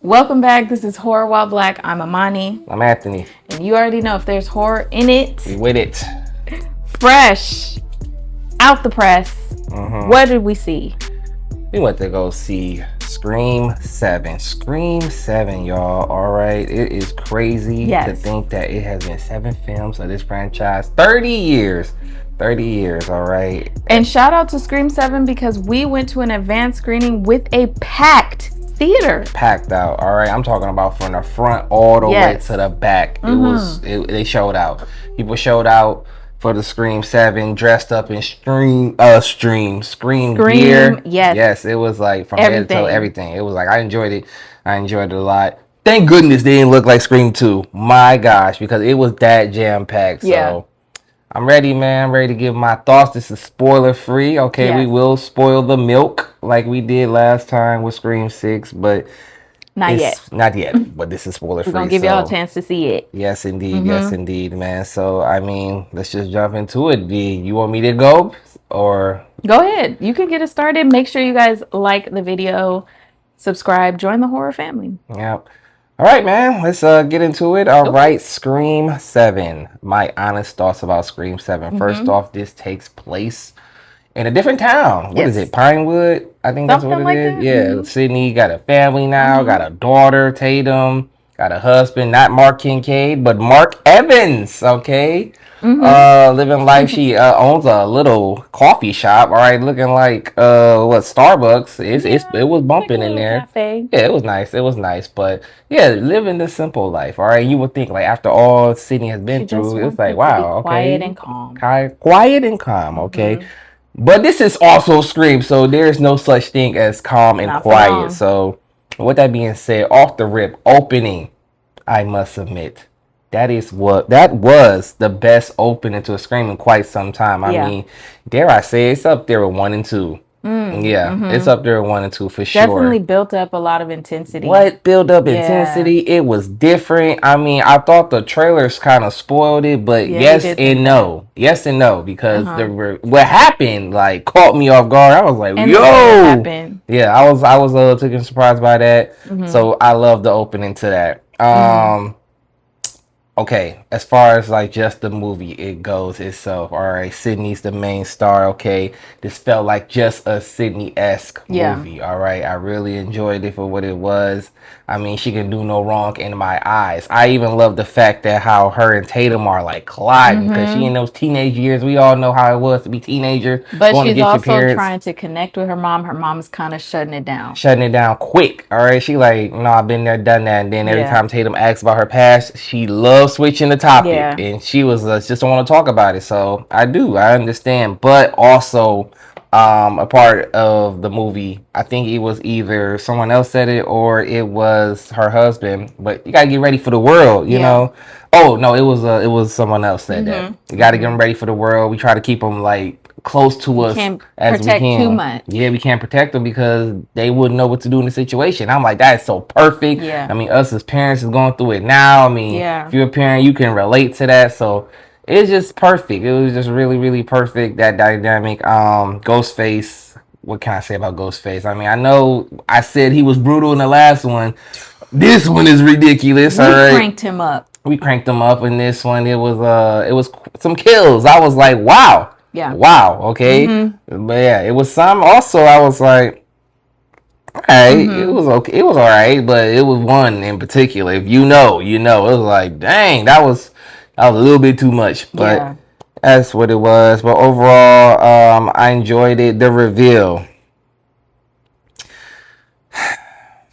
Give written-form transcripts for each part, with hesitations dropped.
Welcome back. This is Horror While Black. I'm Amani. I'm Anthony. And you already know if there's horror in it, We with it. fresh, out the press. What did we see? We went to go see Scream 7. Scream 7, y'all. All right. It is crazy to think that it has been 7 films of this franchise. 30 years. 30 years, all right. And shout out to Scream 7 because we went to an advanced screening with a packed theater. Packed out, all right. I'm talking about from the front all the way to the back. They showed out. People showed out for the Scream 7 dressed up in Scream gear. Yes, it was like from head to toe, everything. It was like I enjoyed it. I enjoyed it a lot. Thank goodness they didn't look like Scream 2. My gosh, because it was that jam-packed. So I'm ready, man. I'm ready to give my thoughts. This is spoiler free. Okay, we will spoil the milk like we did last time with Scream 6, but not yet. But this is spoiler free. We're gonna give y'all a chance to see it. Yes, indeed. Yes, indeed, man. So I mean, let's just jump into it. V, you want me to go or go ahead? You can get it started. Make sure you guys like the video, subscribe, join the horror family. Yep. All right, man, let's get into it. All right, Scream 7. My honest thoughts about Scream 7. First off, this takes place in a different town. What is it? Pinewood? I think that's what it is. Yeah, Sydney got a family now, got a daughter, Tatum, got a husband, not Mark Kincaid, but Mark Evans, okay? Living life. She owns a little coffee shop, all right, looking like Starbucks. It was bumping in there. Cafe. Yeah, it was nice, but yeah, living the simple life, all right. You would think like after all Sydney has been through, it's like wow, okay, quiet and calm. Okay. But this is also Scream, so there's no such thing as calm and quiet. So with that being said, off the rip opening, I must admit that was the best opening to a Scream in quite some time. I mean, dare I say it's up there with 1 and 2. It's up there with 1 and 2 for sure. Definitely built up a lot of intensity. Intensity? It was different. I mean, I thought the trailers kind of spoiled it, but yes and no, because what happened like caught me off guard. I was like, yeah, I was taken surprised by that. So I love the opening to that. Okay, as far as like just the movie it goes itself, all right, Sydney's the main star. Okay, this felt like just a Sydney-esque movie. All right, I really enjoyed it for what it was. I mean, she can do no wrong in my eyes. I even love the fact that how her and Tatum are like colliding because she in those teenage years. We all know how it was to be teenager. But she's also trying to connect with her mom. Her mom's kind of shutting it down quick. All right, she like, no, I've been there, done that. And then every time Tatum asks about her past, she loves switching the topic, and she was just don't want to talk about it. So I understand, but also a part of the movie, I think it was either someone else said it or it was her husband, but you gotta get ready for the world, you know. Oh no, it was someone else said that you gotta get them ready for the world. We try to keep them like close to us as we can. Too much. Yeah, we can't protect them because they wouldn't know what to do in the situation. I'm like, that is so perfect. I mean, us as parents is going through it now. I mean, if you're a parent, you can relate to that. So it's just perfect. It was just really, really perfect, that dynamic. Ghostface, what can I say about Ghostface? I mean, I know I said he was brutal in the last one. This one is ridiculous. We cranked him up. We cranked him up in this one. It was some kills. I was like, wow. Yeah. Wow. Okay. But yeah, it was some. Also, I was like, all right, it was okay. It was all right, but it was one in particular. If you know, it was like, dang, that was a little bit too much. But that's what it was. But overall, I enjoyed it. The reveal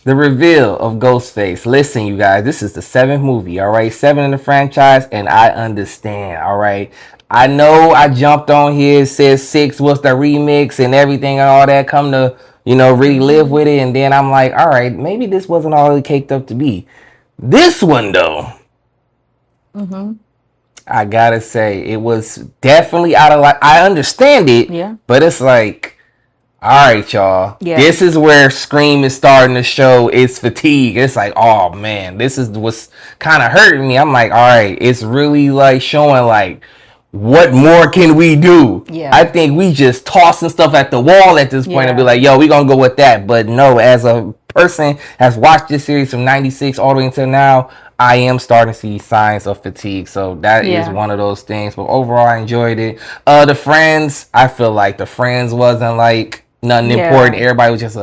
of Ghostface. Listen, you guys, this is the 7th movie. All right, 7 in the franchise, and I understand. All right. I know I jumped on here, said 6 was the remix and everything and all that. Come to, really live with it. And then I'm like, all right, maybe this wasn't all it caked up to be. This one, though, I gotta say, it was definitely out of like, I understand it, but it's like, all right, y'all, this is where Scream is starting to show its fatigue. It's like, oh man, this is what's kind of hurting me. I'm like, all right, it's really like showing like, what more can we do? I think we just tossing stuff at the wall at this point and be like, yo, we gonna go with that. But no, as a person has watched this series from 96 all the way until now, I am starting to see signs of fatigue. So that is one of those things. But overall, I enjoyed it. The Friends, I feel like the Friends wasn't like nothing important. Everybody was just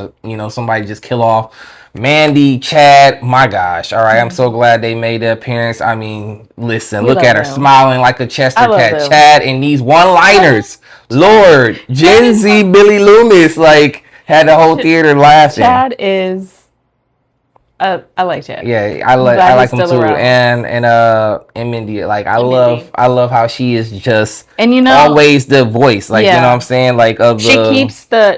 somebody just kill off. Mandy, Chad, my gosh. All right, I'm so glad they made their appearance. I mean, listen, look at her smiling like a Chester cat. Chad and these one-liners. Lord, Gen Z Billy Loomis, like, had the whole theater laughing. Chad is... I like Chad. Yeah, I like him too. And Mindy, like I love how she is just always the voice. Like you know what I'm saying? Like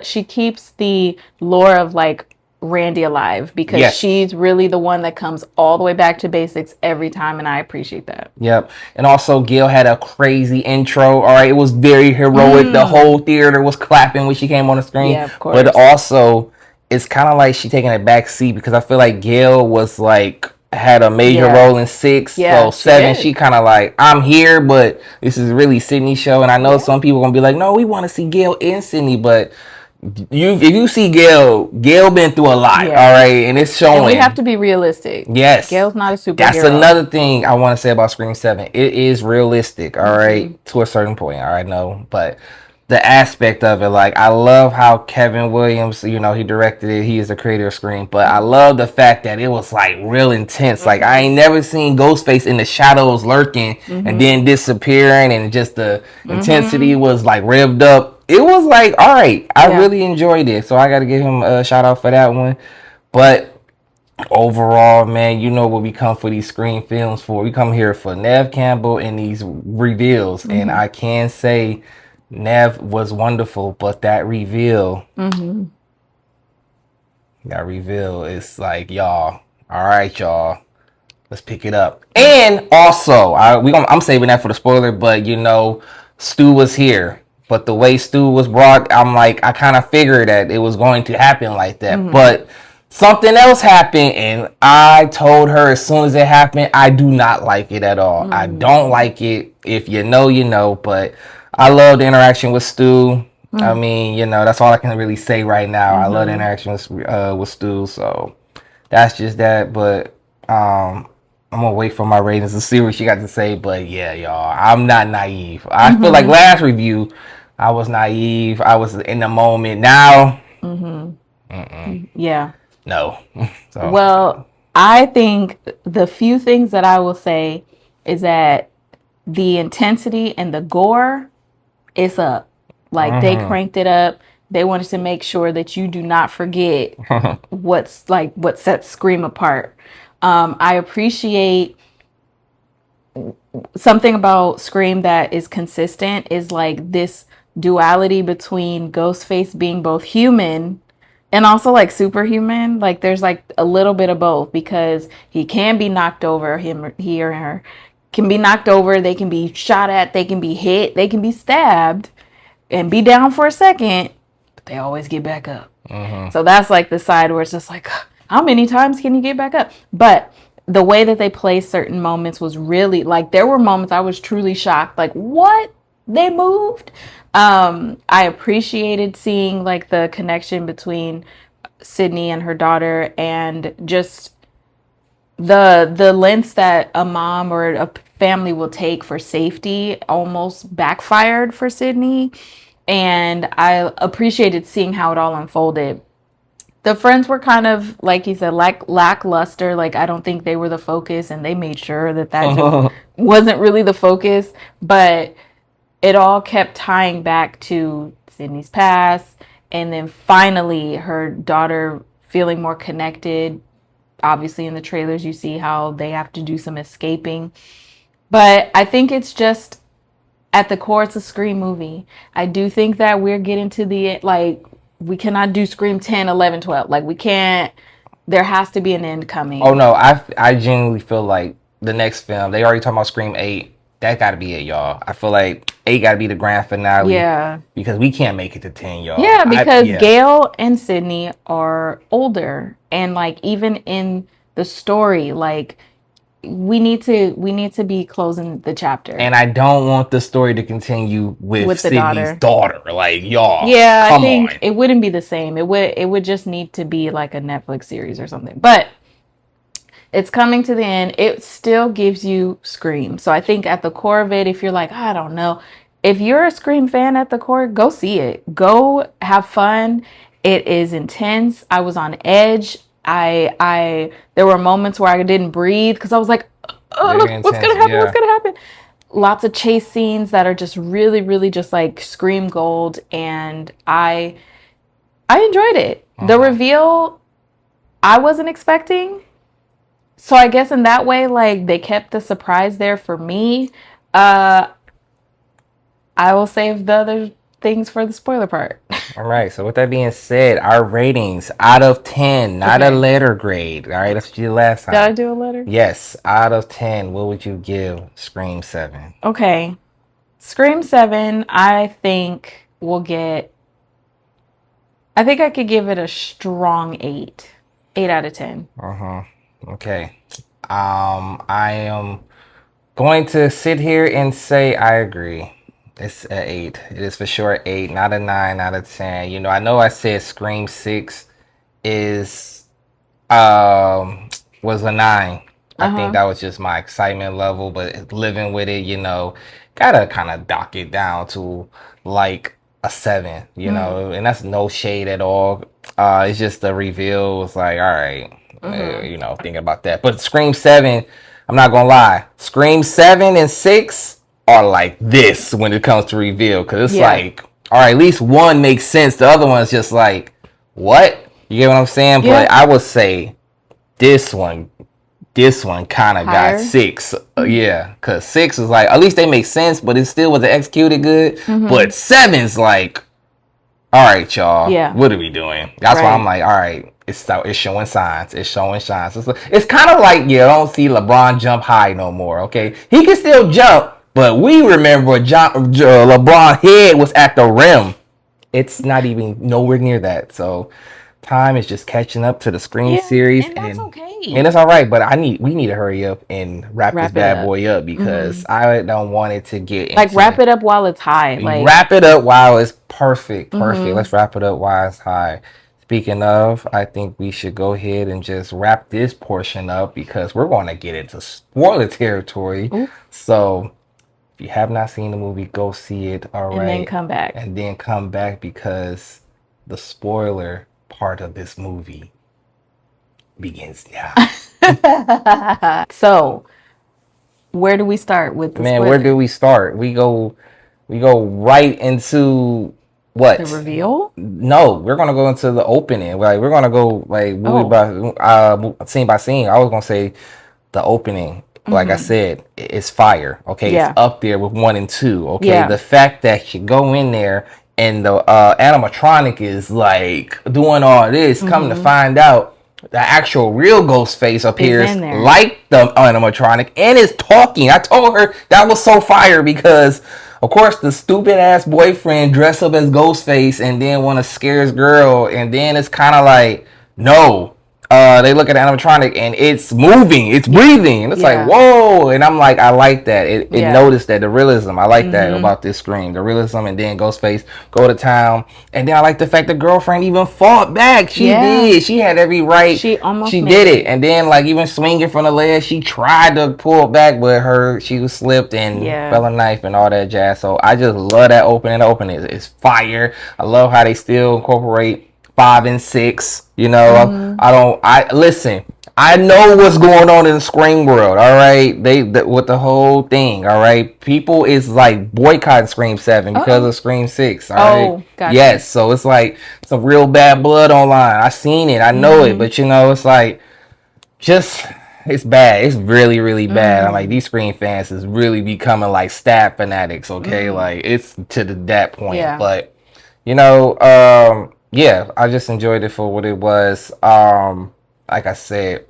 she keeps the lore of like Randy alive because she's really the one that comes all the way back to basics every time, and I appreciate that. Yep. And also Gail had a crazy intro. All right, it was very heroic. The whole theater was clapping when she came on the screen. Yeah, of course. But also it's kind of like she taking a back seat because I feel like Gail was like had a major role in 6. So 7, she kind of like, I'm here, but this is really Sydney's show. And I know some people gonna be like, no, we want to see Gail and Sydney, but if you see Gail been through a lot, all right, and it's showing. And we have to be realistic. Yes, Gail's not a superhero. That's another thing I want to say about Scream 7. It is realistic, all right, to a certain point. All right, no, but the aspect of it, like I love how Kevin Williams, he directed it. He is the creator of Scream, but I love the fact that it was like real intense. Like I ain't never seen Ghostface in the shadows lurking and then disappearing, and just the intensity was like revved up. It was like, all right, I really enjoyed it, so I got to give him a shout out for that one. But overall, man, you know what we come for these Scream films for. We come here for Neve Campbell and these reveals, and I can say Neve was wonderful, but that reveal is like, y'all, all right, y'all, let's pick it up. And also, I'm saving that for the spoiler, but Stu was here. But the way Stu was brought, I'm like, I kind of figured that it was going to happen like that. But something else happened, and I told her as soon as it happened, I do not like it at all. I don't like it. If you know, you know. But I love the interaction with Stu. I mean, that's all I can really say right now. I love the interaction with Stu. So that's just that. But I'm gonna wait for my ratings to see what she got to say. But yeah, y'all, I'm not naive. I feel like last review, I was naive. I was in the moment. Now, yeah, no. So. Well, I think the few things that I will say is that the intensity and the gore is up. Like they cranked it up. They wanted to make sure that you do not forget what sets Scream apart. I appreciate something about Scream that is consistent is like this duality between Ghostface being both human and also like superhuman. Like there's like a little bit of both because he can be knocked over, he or her can be knocked over, they can be shot at, they can be hit, they can be stabbed and be down for a second, but they always get back up. So that's like the side where it's just like, how many times can you get back up? But the way that they play certain moments was really like, there were moments I was truly shocked. Like, what? They moved? I appreciated seeing like the connection between Sydney and her daughter, and just the lengths that a mom or a family will take for safety almost backfired for Sydney. And I appreciated seeing how it all unfolded. The friends were kind of, like you said, lackluster. Like, I don't think they were the focus, and they made sure that just wasn't really the focus. But it all kept tying back to Sydney's past, and then finally her daughter feeling more connected. Obviously, in the trailers, you see how they have to do some escaping. But I think it's just, at the core, it's a Scream movie. I do think that we're getting to the, like, we cannot do Scream 10, 11, 12. Like, we can't. There has to be an end coming. Oh, no. I genuinely feel like the next film, they already talking about Scream 8. That got to be it, y'all. I feel like 8 got to be the grand finale. Yeah. Because we can't make it to 10, y'all. Yeah, because Gail and Sydney are older. And, like, even in the story, like, we need to be closing the chapter. And I don't want the story to continue with the Sydney's daughter. Like, y'all, yeah, come I think on. it wouldn't be the same. It would just need to be like a Netflix series or something. But it's coming to the end. It still gives you Scream. So I think at the core of it, if you're like, I don't know, if you're a Scream fan at the core, go see it. Go have fun. It is intense. I was on edge. I there were moments where I didn't breathe because I was like, what's gonna happen? Yeah. What's gonna happen? Lots of chase scenes that are just really, really just like Scream gold, and I enjoyed it. The reveal I wasn't expecting. So I guess in that way, like, they kept the surprise there for me. I will save the other things for the spoiler part. All right. So with that being said, our ratings out of 10, not a letter grade. All right. That's what you did last time. Did I do a letter? Yes. Out of 10, what would you give Scream 7? Okay. Scream 7, I think will get... I think I could give it a strong 8. 8 out of 10. Okay. I am going to sit here and say I agree. It's an 8. It is for sure 8, not a 9 out of 10. You know I said Scream 6 is was a 9. I think that was just my excitement level, but living with it, gotta kind of dock it down to like a 7, and that's no shade at all. It's just the reveal was like, all right, thinking about that. But Scream 7, I'm not gonna lie, Scream 7 and 6 are like this when it comes to reveal, because it's like, all right, at least one makes sense. The other one's just like, what? You get what I'm saying? Yeah. But I would say this one kind of got 6. Yeah, because 6 is like, at least they make sense, but it still wasn't executed good. But 7's like, all right, y'all, what are we doing? That's why I'm like, all right, it's showing signs. It's showing signs. It's kind of like, you don't see LeBron jump high no more, okay? He can still jump, but we remember LeBron's head was at the rim. It's not even nowhere near that, so... Time is just catching up to the Scream series, and that's okay. And it's all right. But we need to hurry up and wrap this bad boy up, because I don't want it to get like wrap it up while it's high. Like wrap it up while it's perfect. Let's wrap it up while it's high. Speaking of, I think we should go ahead and just wrap this portion up, because we're going to get into spoiler territory. So if you have not seen the movie, go see it. All right, and then come back because the spoiler part of this movie begins now. So where do we start with the spoiler? Where do we start? We go right into what? The reveal? No, we're gonna go into the opening. Like, we're gonna go like movie by scene by scene. I was gonna say the opening. Like I said, it's fire. Okay, it's up there with 1 and 2. Okay, the fact that you go in there and the animatronic is like doing all this, coming to find out the actual real Ghostface appears like the animatronic and is talking. I told her that was so fire, because of course the stupid ass boyfriend dressed up as Ghostface and then want to scare his girl, and then it's kind of like, no. They look at the animatronic and it's moving, it's breathing, and it's like, whoa. And I'm like, I like that. It noticed that, the realism. I like that about this Scream, the realism. And then Ghostface go to town, and then I like the fact the girlfriend even fought back. She did. She had every right. She did it. And then, like, even swinging from the ledge, she tried to pull back, but she was slipped and fell a knife and all that jazz. So I just love that opening. The opening is fire. I love how they still incorporate 5 and 6. I listen. I know what's going on in the Scream world. All right, with the whole thing. All right, people is like boycotting Scream 7 because of Scream 6. All right, gotcha. Yes. So it's like some real bad blood online. I seen it. I know it, but it's like, it's bad. It's really, really bad. I'm like, these Scream fans is really becoming like stab fanatics. Okay, like it's to that point. But I just enjoyed it for what it was. Like I said,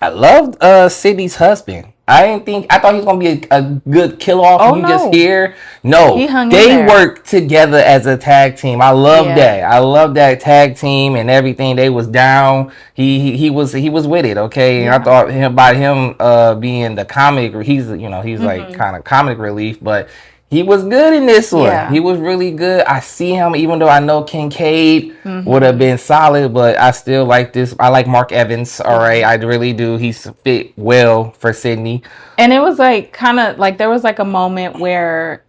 I loved Sydney's husband. I thought he was gonna be a good kill off. Oh You just no, hear he no. hung in They there. worked together as a tag team. I love Yeah, that. I love that tag team and everything. They was down. He was with it. Okay, and I yeah. thought him by him being the comic. He's like Mm-hmm. kind of comic relief, but he was good in this one. Yeah. He was really good. I see him, even though I know Kincaid would have Mm-hmm. been solid, but I still like this. I like Mark Evans. All Yeah. right, I really do. He's fit well for Sydney. And it was like kind of like there was like a moment where,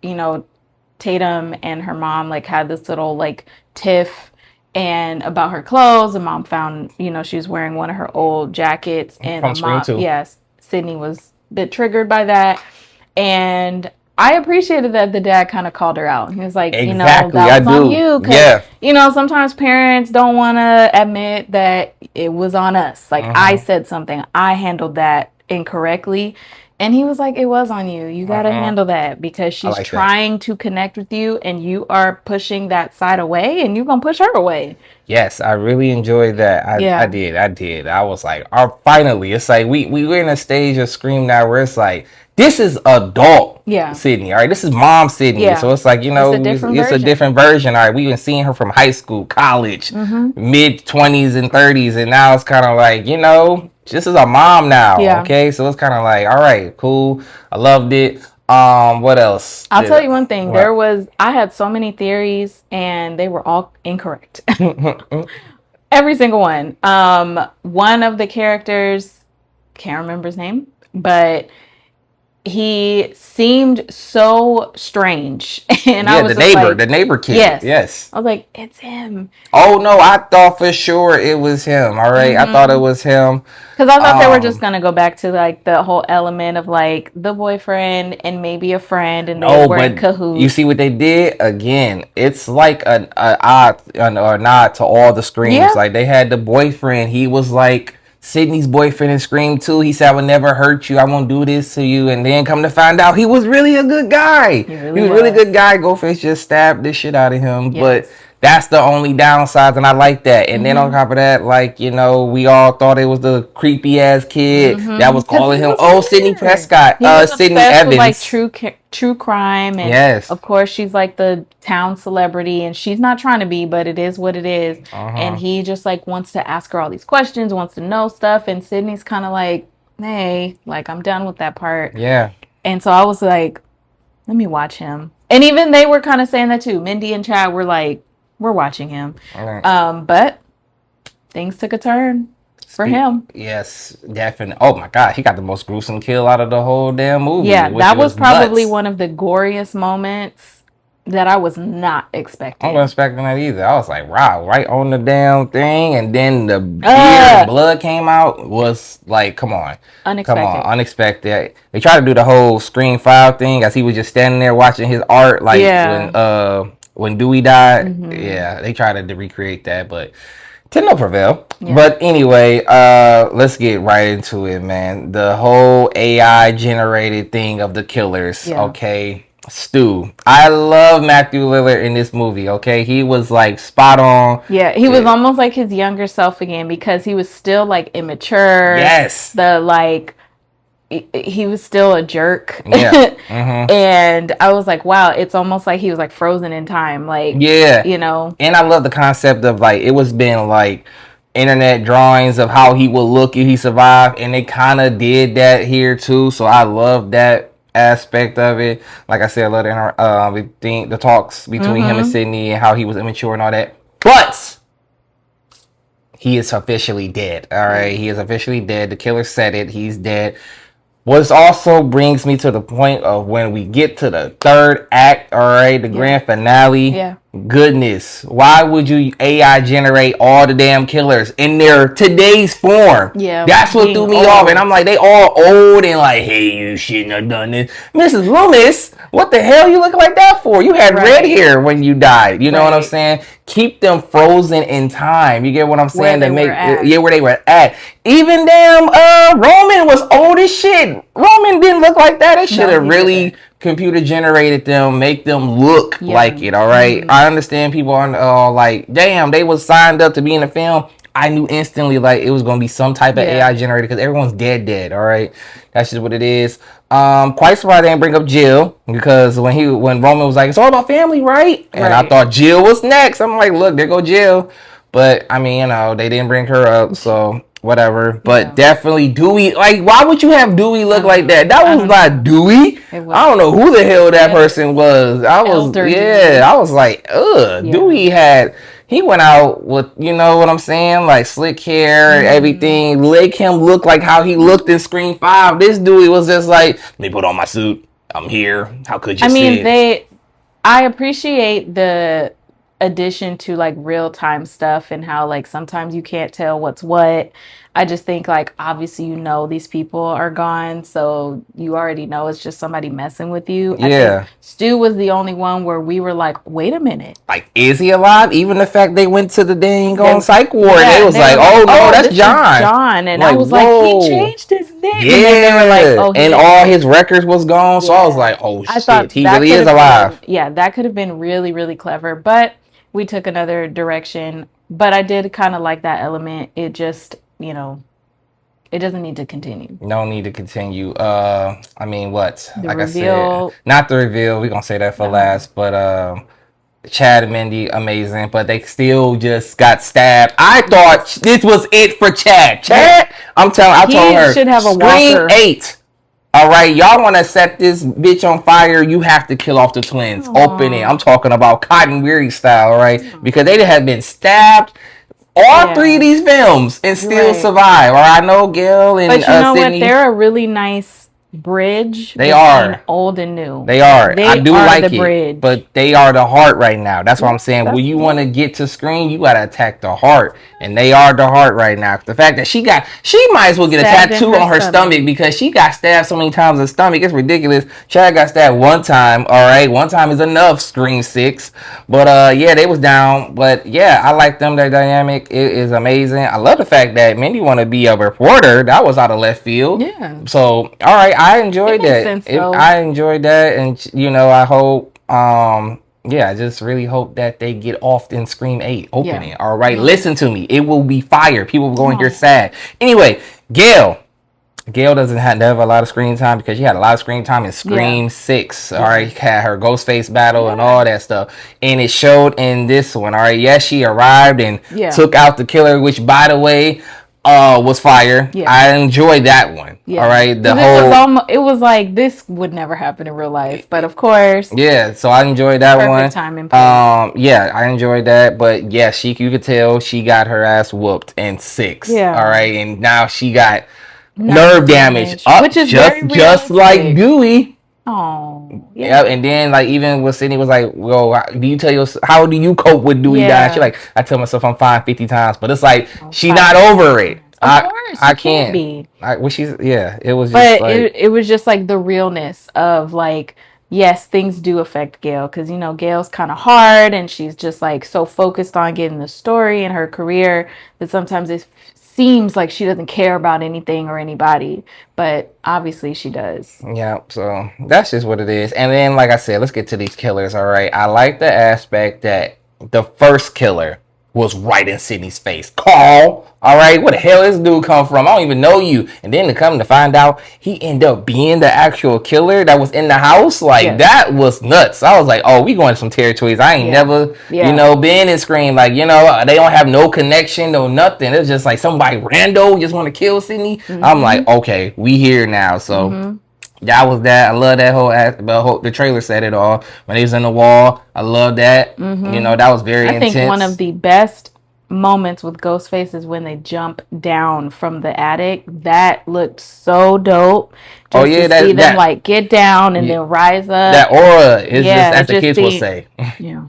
Tatum and her mom like had this little like tiff and about her clothes, and mom found, she was wearing one of her old jackets, and From the Scream mom, 2. yes, Sydney was a bit triggered by that. And I appreciated that the dad kind of called her out. He was like, Exactly, that I was on do. you. Because, Yeah. sometimes parents don't want to admit that it was on us. Like, I Mm-hmm. said something, I handled that incorrectly. And he was like, it was on you. You got to Mm-hmm. handle that because I she's like that. trying to connect with you and you are pushing that side away and you're going to push her away. Yes, I really enjoyed that. I Yeah. did. I did. I was like, oh, finally. It's like we were in a stage of Scream now where it's like, this is adult Yeah. Sydney, all right? This is mom Sydney. Yeah. So it's like, It's a different it's a version. different version. All right, we've been seeing her from high school, college, Mm-hmm. mid 20s and 30s, and now it's kind of like, this is a mom now, Yeah. okay? So it's kind of like, all right, cool. I loved it. What else? I'll tell you one thing. What? I had so many theories and they were all incorrect. Every single one. One of the characters, can't remember his name, but he seemed so strange. And I Yeah, was just like, the neighbor kid. yes. Yes. I was like, it's him. Oh no, I thought for sure it was him. All right, I thought it Mm-hmm. was him. Because I thought they were just Um, gonna go back to like the whole element of like the boyfriend and maybe a friend, and they no, were in but you see cahoots. what they did again. It's like a odd or a nod to all the screams. Yeah, Like they had the boyfriend. He was like Sydney's boyfriend in Scream 2. He said, "I would never hurt you. I won't do this to you." And then come to find out, he was really a good guy. he He really was really was. good guy. Ghostface just stabbed the shit out of him, but. Yes. That's the only downside, and I like that. And then on Mm-hmm. top of that, like, we all thought it was the creepy ass kid that Mm-hmm. was Because calling he him, was oh, Sidney weird. Prescott, He was Sidney obsessed with like Evans. true crime, and Yes. of course she's like the town celebrity, and she's not trying to be, but it is what it is. And Uh-huh. he just like wants to ask her all these questions, wants to know stuff, and Sydney's kind of like, hey, like I'm done with that part. Yeah. And so I was like, let me watch him. And even they were kind of saying that too. Mindy and Chad were like, we're watching him. All right. But things took a turn for him. Yes, definitely. Oh my God, he got the most gruesome kill out of the whole damn movie, Yeah, which that was was probably nuts. one of the goriest moments that I was not I wasn't expecting. expecting that either. I was like, wow, right on the damn thing, and then the beer and Uh, blood came out. Was like, come on, Unexpected. unexpected. They tried to do the whole Scream 5 thing as he was just standing there watching his art, like Yeah. when Dewey died. Hmm. Yeah, they tried to recreate that, but to no prevail. Yeah. But anyway, let's get right into it, man. The whole AI generated thing of the killers. Yeah. Okay. Stu. I love Matthew Lillard in this movie, okay? He was like spot on. Yeah, he was almost like his younger self again because he was still like immature. Yes. The like he was still a jerk. Yeah. Mm-hmm. And I was like, wow, it's almost like he was like frozen in time. Like, Yeah. And I love the concept of like it was been like internet drawings of how he would look if he survived, and they kind of did that here too. So I love that aspect of it. Like I said, I love the talks between him and Sydney and how he was immature and all that. But he is officially dead. All right, he is officially dead. The killer said it. He's dead. What also brings me to the point of when we get to the third act, all right, the grand finale. Yeah. Goodness, why would you AI generate all the damn killers in their today's form? Yeah, That's what being threw me old. off. And I'm like, they all old and like, hey, you shouldn't have done this. Mrs. Loomis, what the hell you look like that for? You had red Right. hair when you died. You know what I'm Right. saying? Keep them frozen in time. You get what I'm saying? Where they were at. Yeah, where they were at. Even damn Roman was old as shit. Roman didn't look like that. They should have he really didn't. computer generated them, make them look Yeah. like it. All right? I understand people are like, damn, they was signed up to be in the film. I knew instantly like it was gonna be some type of AI generated because everyone's dead. All right, that's just what it is. Quite surprised they didn't bring up Jill because when Roman was like, it's all about family, right? And I thought Jill was next. I'm like, look, there go Jill. But I mean, you know, they didn't bring her up, so whatever. But definitely Dewey. Like, why would you have Dewey look like that? That was not Dewey. I don't know who the hell that person was. I was like, ugh. Dewey he went out with, you know what I'm saying, like slick hair, everything. Make him look like how he looked in Scream 5. This Dewey was just like, let me put on my suit. I'm here. How could you see it? I appreciate the addition to like real time stuff and how like sometimes you can't tell what's what. I just think like obviously you know these people are gone, so you already know it's just somebody messing with you. I think Stu was the only one where we were like, wait a minute, like is he alive? Even the fact they went to the dang on psych ward, they was like, oh no, that's John. And like, I was like, he changed his name. Yeah, and then they were like, oh, and all his records was gone. So I was like, oh shit, he really is alive. That could have been really, really clever, but we took another direction. But I did kind of like that element. It just, you know, it doesn't need to continue. No need to continue. I mean, what? The like reveal, I said, not the reveal. We're gonna say that for last. But Chad and Mindy, amazing. But they still just got stabbed. I thought this was it for Chad. I told her, should have a Scream 8. All right, y'all want to set this bitch on fire? You have to kill off the twins. Aww. Open it. I'm talking about Cotton Weary style, all right? Because they have been stabbed all 3 of these films and still survive. Or I know Gil and but you know Sydney, what? They're a really nice bridge. They are old and new. They are. I do like it, bridge. But they are the heart right now. That's what I'm saying. When you want to get to Scream, you gotta attack the heart, and they are the heart right now. The fact that she might as well get a tattoo on her stomach because she got stabbed so many times in the stomach. It's ridiculous. Chad got stabbed one time. All right, one time is enough. Scream 6, but yeah, they was down. But yeah, I like them. Their dynamic is amazing. I love the fact that Mindy want to be a reporter. That was out of left field. Yeah. So all right. I enjoyed that. I enjoyed that, and you know, I hope, I just really hope that they get off in Scream 8. Open it. All right, listen to me. It will be fire. People will go in here sad. Anyway, Gail doesn't have a lot of screen time because she had a lot of screen time in Scream 6. All right, had her Ghostface battle and all that stuff, and it showed in this one. All right, yes, she arrived and took out the killer, which, by the way, was fire. I enjoyed that one. All right, it was like this would never happen in real life, but of course. Yeah, so I enjoyed that one. Perfect time and place. Yeah, I enjoyed that, but yeah, you could tell she got her ass whooped in 6. Yeah. All right, and now she got nerve damage, which is just like Dewey. Oh, yeah. And then like even with Sydney was like, well, how do you cope with Dewey dying? She like, I tell myself I'm fine 50 times, but it's like she not over it. Of course, I can't be. It was just. But like, it was just like the realness of like, yes, things do affect Gail because you know Gail's kind of hard and she's just like so focused on getting the story and her career that sometimes it seems like she doesn't care about anything or anybody, but obviously she does. Yeah, so that's just what it is. And then, like I said, let's get to these killers. All right, I like the aspect that the first killer was right in Sydney's face. Carl, all right, where the hell this dude come from? I don't even know you. And then to come to find out, he ended up being the actual killer that was in the house. Like, that was nuts. I was like, oh, we going to some territories I ain't never, been in Scream. Like, they don't have no connection, no nothing. It's just like somebody rando just want to kill Sydney. Mm-hmm. I'm like, okay, we here now. So that was that. I love that whole the trailer said it all. When he was in the wall, I love that. Mm-hmm. That was very intense. I think one of the best moments with Ghostface is when they jump down from the attic. That looked so dope. Just to see them like get down and then rise up. That aura is just, as the kids will say. Yeah.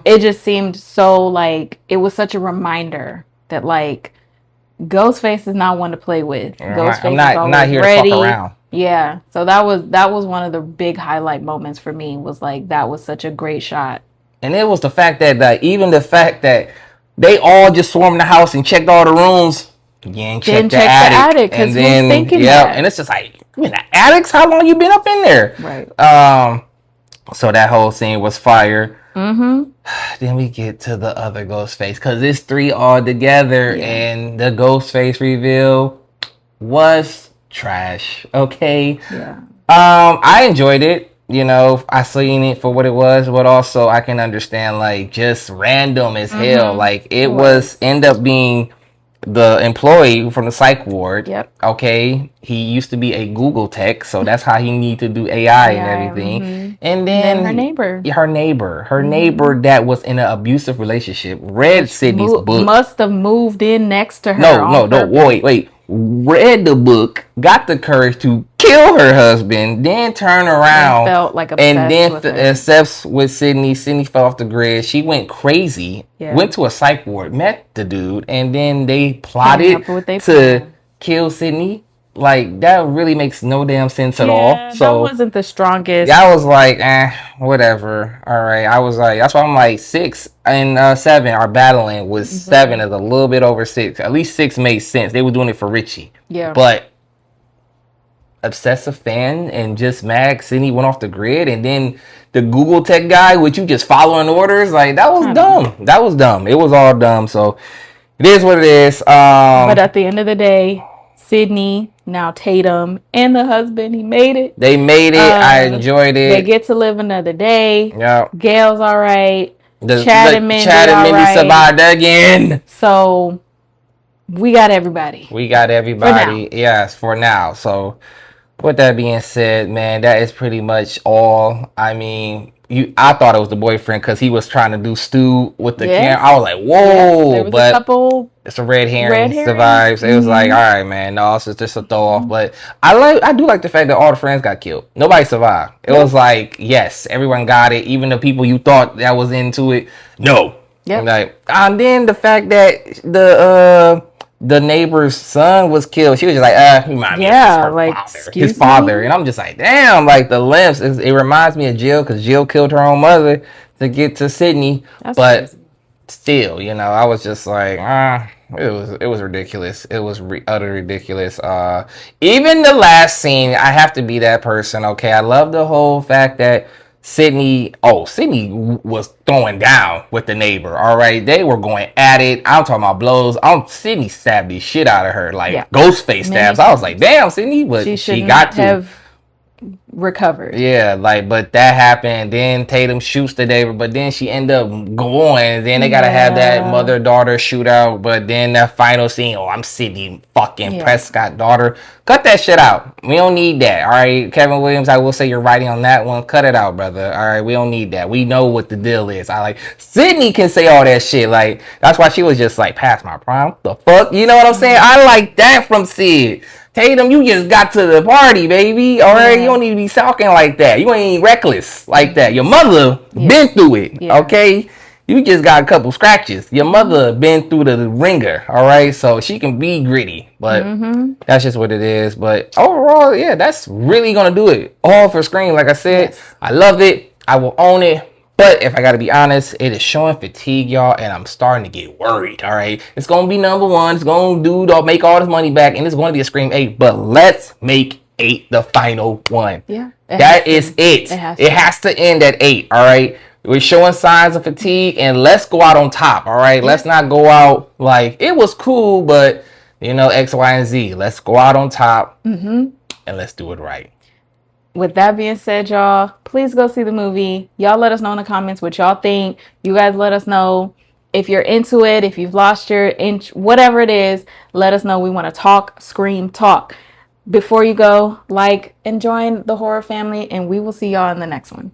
It just seemed so like, it was such a reminder that like Ghostface is not one to play with. Ghostface I'm not here ready. To fuck around. Yeah. So that was one of the big highlight moments for me, was like, that was such a great shot. And it was the fact that even the fact that they all just swarmed the house and checked all the rooms. Again, check the attic. And then, and it's just like, you in the attics? How long you been up in there? Right. So that whole scene was fire. Mm-hmm. Then we get to the other Ghostface because it's three all together, and the Ghostface reveal was trash. Okay. Yeah. I enjoyed it. You know, I seen it for what it was, but also I can understand like just random as hell. Like it was end up being the employee from the psych ward. Yep. Okay. He used to be a Google tech, so that's how he need to do AI and everything. And then her neighbor. Her neighbor that was in an abusive relationship read Sydney's book. Must have moved in next to her. No, wait. Read the book, got the courage to kill her husband, then turn around and felt like obsessed with Sydney. Sydney fell off the grid. She went crazy. Went to a psych ward, met the dude, and then they plotted to kill Sydney. Like that really makes no damn sense at all. So that wasn't the strongest. I was like, whatever. All right. I was like, that's why I'm like 6 and 7 are battling with 7 is a little bit over 6. At least 6 made sense. They were doing it for Richie. Yeah. But obsessive fan and just mad Sydney went off the grid, and then the Google tech guy with you just following orders, like that was dumb. That was dumb. It was all dumb. So it is what it is. But at the end of the day, Sydney, now Tatum, and the husband, he made it. They made it. I enjoyed it. They get to live another day. Yeah. Gail's all right. Chad and Mindy survived again. So we got everybody. Yes, for now. So with that being said, man, that is pretty much all. I mean, I thought it was the boyfriend because he was trying to do stew with the camera. I was like, whoa, but a couple it's a red herring survives. It was like, all right, man, no, it's just a throw off. But I do like the fact that all the friends got killed. Nobody survived. It was like, yes, everyone got it. Even the people you thought that was into it, no. Yep. Like, and then the fact that the neighbor's son was killed. She was just like, his father. And I'm just like, damn, like the limbs. It reminds me of Jill because Jill killed her own mother to get to Sydney. That's crazy. Still, you know, I was just like, it was ridiculous. It was utterly ridiculous. Even the last scene, I have to be that person. Okay, I love the whole fact that Sydney was throwing down with the neighbor. All right, they were going at it. I'm talking about blows. Sydney stabbed the shit out of her, like Ghostface stabs. I was like, damn, Sydney, but she got to have recovered. Yeah, like, but that happened. Then Tatum shoots the neighbor, but then she ended up going. Then they gotta have that mother-daughter shootout. But then that final scene, I'm Sydney fucking Prescott daughter. Cut that shit out. We don't need that. All right, Kevin Williams, I will say you're writing on that one. Cut it out, brother. All right, we don't need that. We know what the deal is. Sydney can say all that shit. Like, that's why she was just like, past my prime. What the fuck? You know what I'm saying? I like that from Sid. Tatum, you just got to the party, baby. All right, you don't need to be talking like that. You ain't reckless like that. Your mother been through it, okay? You just got a couple scratches. Your mother been through the ringer, all right? So she can be gritty, but that's just what it is. But overall, yeah, that's really gonna do it. All for Scream, like I said. I love it. I will own it. But if I gotta be honest, it is showing fatigue, y'all, and I'm starting to get worried, all right? It's gonna be number 1. It's gonna make all this money back, and it's gonna be a Scream 8. But let's make 8 the final one. Yeah. That is it. It has to end at 8, all right? We're showing signs of fatigue, and let's go out on top, all right? Let's not go out like, it was cool, but, you know, X, Y, and Z. Let's go out on top, and let's do it right. With that being said, y'all, please go see the movie. Y'all let us know in the comments what y'all think. You guys let us know if you're into it, if you've lost your inch, whatever it is. Let us know. We want to talk, Scream, talk. Before you go, and join the horror family, and we will see y'all in the next one.